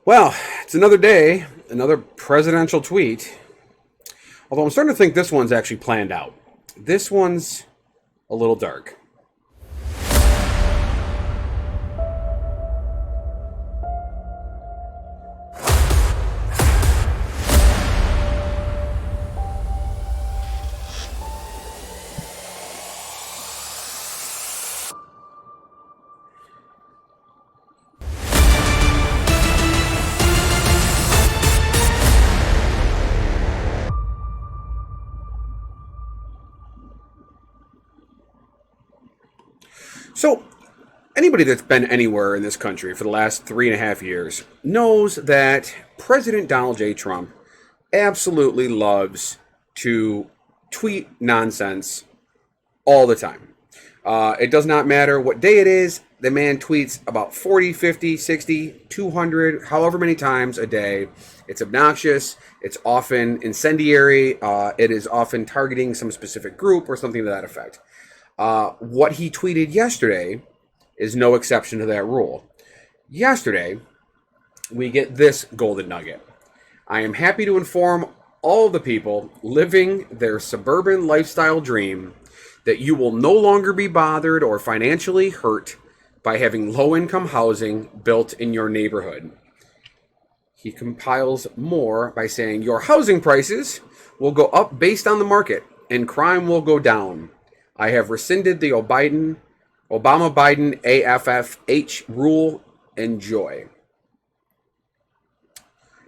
Well, it's another day, another presidential tweet. Although I'm starting to think this one's actually planned out. This one's a little dark. So, anybody that's been anywhere in this country for the last 3.5 years knows that President Donald J. Trump absolutely loves to tweet nonsense all the time. It does not matter what day it is. The man tweets about 40, 50, 60, 200, however many times a day. It's obnoxious. It's often incendiary. It is often targeting some specific group or something to that effect. What he tweeted yesterday is no exception to that rule. Yesterday, we get this golden nugget. I am happy to inform all of the people living their suburban lifestyle dream that you will no longer be bothered or financially hurt by having low-income housing built in your neighborhood. He compiles more by saying your housing prices will go up based on the market and crime will go down. I have rescinded the Obama-Biden AFHA Rule. Enjoy.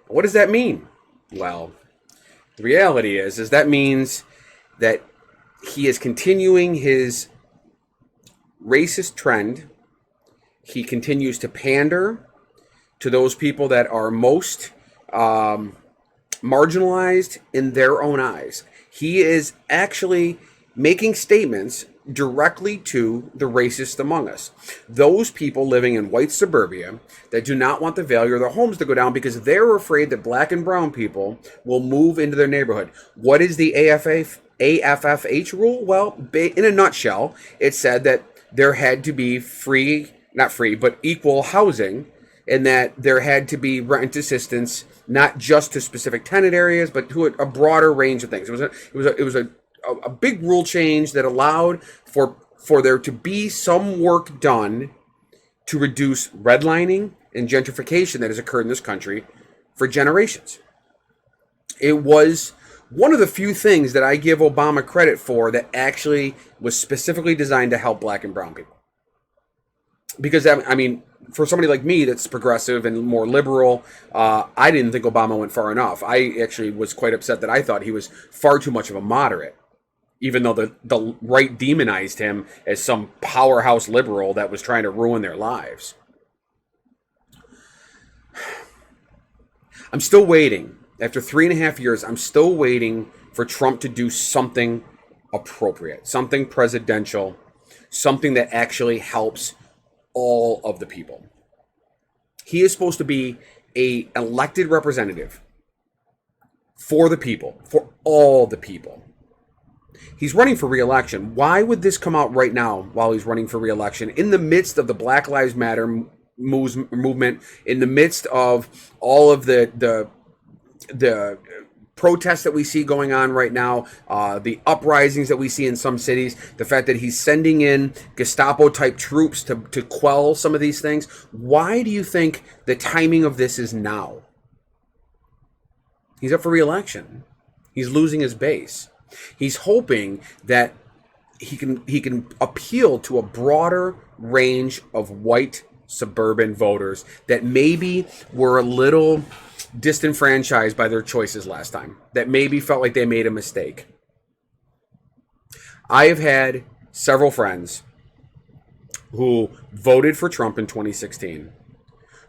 What does that mean? Well, the reality is that means that he is continuing his racist trend. He continues to pander to those people that are most marginalized in their own eyes. He is actually making statements directly to the racists among us. Those people living in white suburbia that do not want the value of their homes to go down because they're afraid that black and brown people will move into their neighborhood. What is the AFFH rule? Well, in a nutshell, it said that there had to be not free, but equal housing, and that there had to be rent assistance, not just to specific tenant areas, but to a broader range of things. It was a big rule change that allowed for there to be some work done to reduce redlining and gentrification that has occurred in this country for generations. It was one of the few things that I give Obama credit for that actually was specifically designed to help black and brown people. Because, I mean, for somebody like me that's progressive and more liberal, I didn't think Obama went far enough. I actually was quite upset that I thought he was far too much of a moderate, even though the right demonized him as some powerhouse liberal that was trying to ruin their lives. I'm still waiting. After 3.5 years, I'm still waiting for Trump to do something appropriate, something presidential, something that actually helps all of the people. He is supposed to be an elected representative for the people, for all the people. He's running for re-election. Why would this come out right now while he's running for re-election in the midst of the Black Lives Matter movement, in the midst of all of the protests that we see going on right now, the uprisings that we see in some cities, the fact that he's sending in Gestapo-type troops to quell some of these things? Why do you think the timing of this is now? He's up for re-election. He's losing his base. He's hoping that he can appeal to a broader range of white suburban voters that maybe were a little disenfranchised by their choices last time, that maybe felt like they made a mistake. I have had several friends who voted for Trump in 2016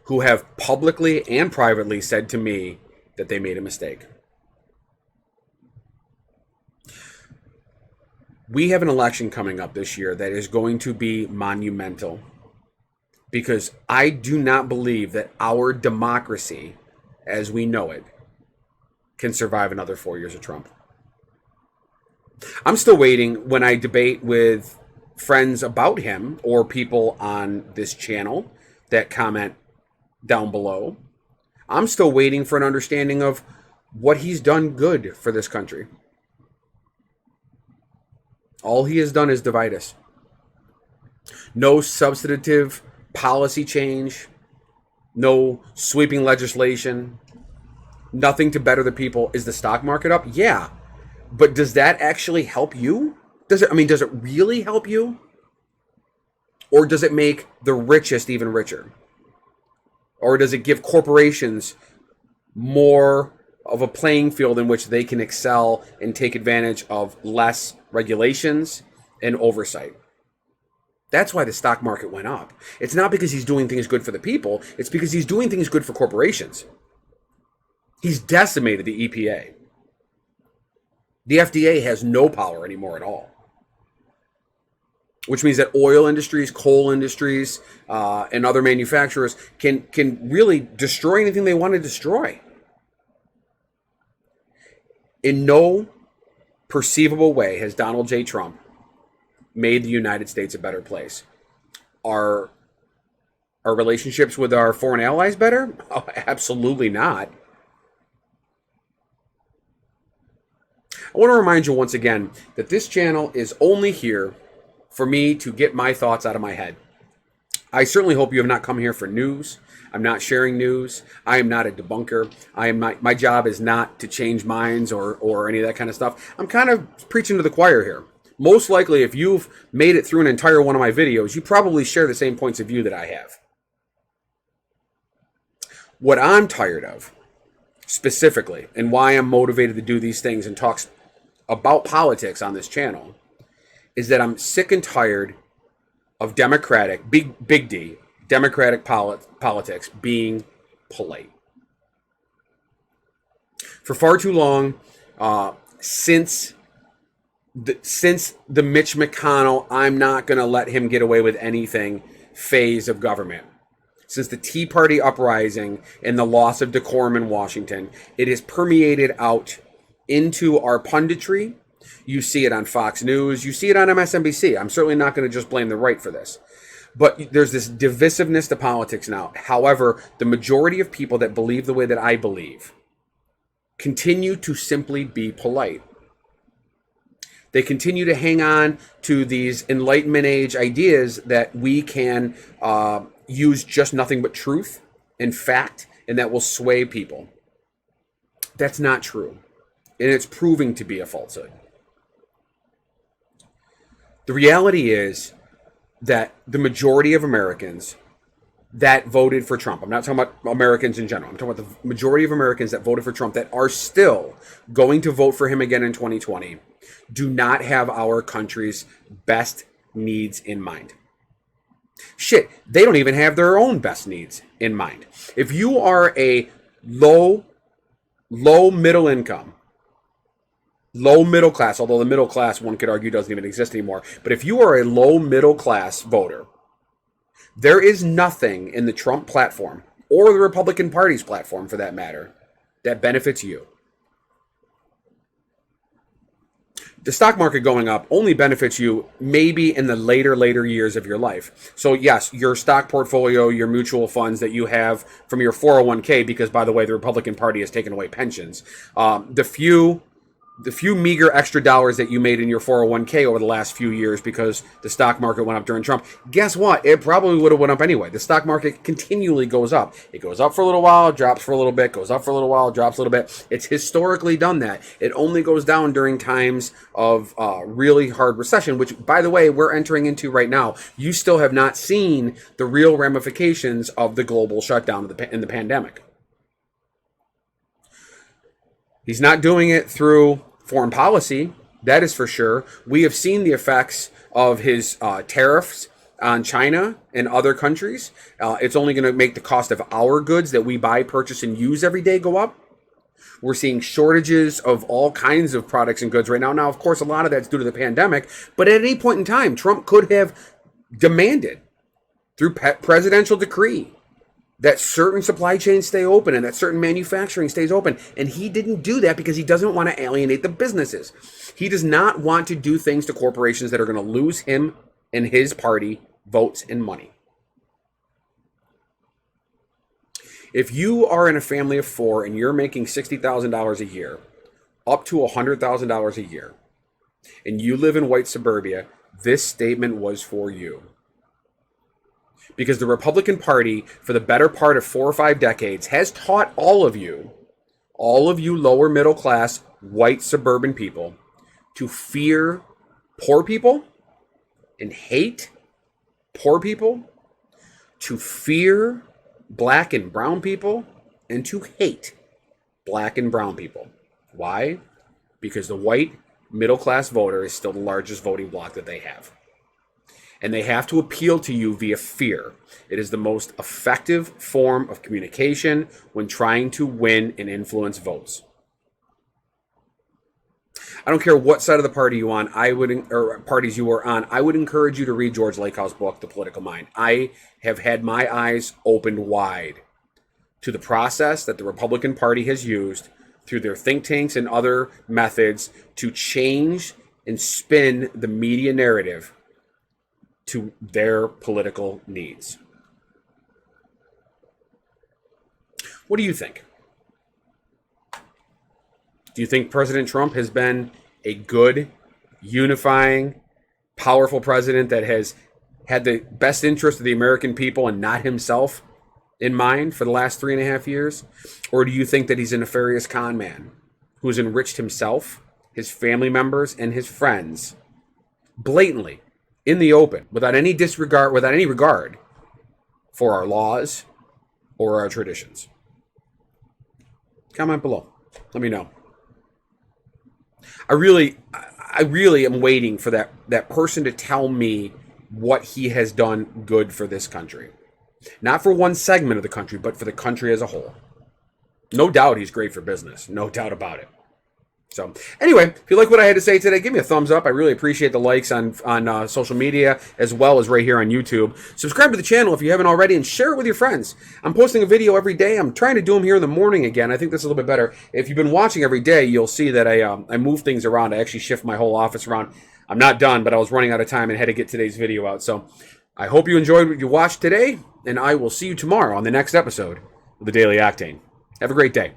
who have publicly and privately said to me that they made a mistake. We have an election coming up this year that is going to be monumental, because I do not believe that our democracy, as we know it, can survive another 4 years of Trump. I'm still waiting when I debate with friends about him or people on this channel that comment down below. I'm still waiting for an understanding of what he's done good for this country. All he has done is divide us. No substantive policy change, no sweeping legislation, nothing to better the people. Is the stock market up? Yeah. But does that actually help you? Does it really help you? Or does it make the richest even richer? Or does it give corporations more of a playing field in which they can excel and take advantage of less regulations and oversight? That's why the stock market went up. It's not because he's doing things good for the people. It's because he's doing things good for corporations. He's decimated the EPA. The FDA has no power anymore at all. Which means that oil industries, coal industries, and other manufacturers can really destroy anything they want to destroy. In no perceivable way has Donald J. Trump made the United States a better place. Are our relationships with our foreign allies better? Oh, absolutely not. I want to remind you once again that this channel is only here for me to get my thoughts out of my head. I certainly hope you have not come here for news. I'm not sharing news. I am not a debunker. My job is not to change minds or any of that kind of stuff. I'm kind of preaching to the choir here. Most likely, if you've made it through an entire one of my videos, you probably share the same points of view that I have. What I'm tired of, specifically, and why I'm motivated to do these things and talk about politics on this channel, is that I'm sick and tired of Democratic, big D, Democratic politics being polite. For far too long, since the Mitch McConnell, I'm not going to let him get away with anything phase of government, since the Tea Party uprising and the loss of decorum in Washington, it has permeated out into our punditry. You see it on Fox News. You see it on MSNBC. I'm certainly not going to just blame the right for this. But there's this divisiveness to politics now. However, the majority of people that believe the way that I believe continue to simply be polite. They continue to hang on to these Enlightenment age ideas that we can use just nothing but truth and fact, and that will sway people. That's not true. And it's proving to be a falsehood. The reality is that the majority of Americans that voted for Trump, I'm not talking about Americans in general, I'm talking about the majority of Americans that voted for Trump that are still going to vote for him again in 2020, do not have our country's best needs in mind. Shit, they don't even have their own best needs in mind. If you are a low middle income, low middle class, although the middle class, one could argue, doesn't even exist anymore. But if you are a low middle class voter, there is nothing in the Trump platform, or the Republican Party's platform for that matter, that benefits you. The stock market going up only benefits you maybe in the later years of your life. So yes, your stock portfolio, your mutual funds that you have from your 401k, because by the way, the Republican Party has taken away pensions. The few meager extra dollars that you made in your 401k over the last few years because the stock market went up during Trump, guess what? It probably would have went up anyway. The stock market continually goes up. It goes up for a little while, drops for a little bit, goes up for a little while, drops a little bit. It's historically done that. It only goes down during times of really hard recession, which, by the way, we're entering into right now. You still have not seen the real ramifications of the global shutdown in the pandemic. He's not doing it through foreign policy, that is for sure. We have seen the effects of his tariffs on China and other countries. It's only going to make the cost of our goods that we buy, purchase, and use every day go up. We're seeing shortages of all kinds of products and goods right now. Now, of course, a lot of that's due to the pandemic, but at any point in time, Trump could have demanded through presidential decree that certain supply chains stay open and that certain manufacturing stays open. And he didn't do that because he doesn't want to alienate the businesses. He does not want to do things to corporations that are going to lose him and his party votes and money. If you are in a family of four and you're making $60,000 a year, up to $100,000 a year, and you live in white suburbia, this statement was for you. Because the Republican Party, for the better part of 4 or 5 decades, has taught all of you lower middle class, white suburban people, to fear poor people and hate poor people, to fear black and brown people, and to hate black and brown people. Why? Because the white middle class voter is still the largest voting bloc that they have. And they have to appeal to you via fear. It is the most effective form of communication when trying to win and influence votes. I don't care what side of the party you on, or parties you are on. I would encourage you to read George Lakehouse's book, The Political Mind. I have had my eyes opened wide to the process that the Republican Party has used through their think tanks and other methods to change and spin the media narrative to their political needs. What do you think? Do you think President Trump has been a good, unifying, powerful president that has had the best interest of the American people and not himself in mind for the last 3.5 years? Or do you think that he's a nefarious con man who's enriched himself, his family members, and his friends blatantly, in the open, without any regard for our laws or our traditions? Comment below. Let me know. I really am waiting for that person to tell me what he has done good for this country. Not for one segment of the country, but for the country as a whole. No doubt he's great for business. No doubt about it. So anyway, if you like what I had to say today, give me a thumbs up. I really appreciate the likes on social media as well as right here on YouTube. Subscribe to the channel if you haven't already and share it with your friends. I'm posting a video every day. I'm trying to do them here in the morning again. I think this is a little bit better. If you've been watching every day, you'll see that I move things around. I actually shift my whole office around. I'm not done, but I was running out of time and had to get today's video out. So I hope you enjoyed what you watched today, and I will see you tomorrow on the next episode of the Daily Octane. Have a great day.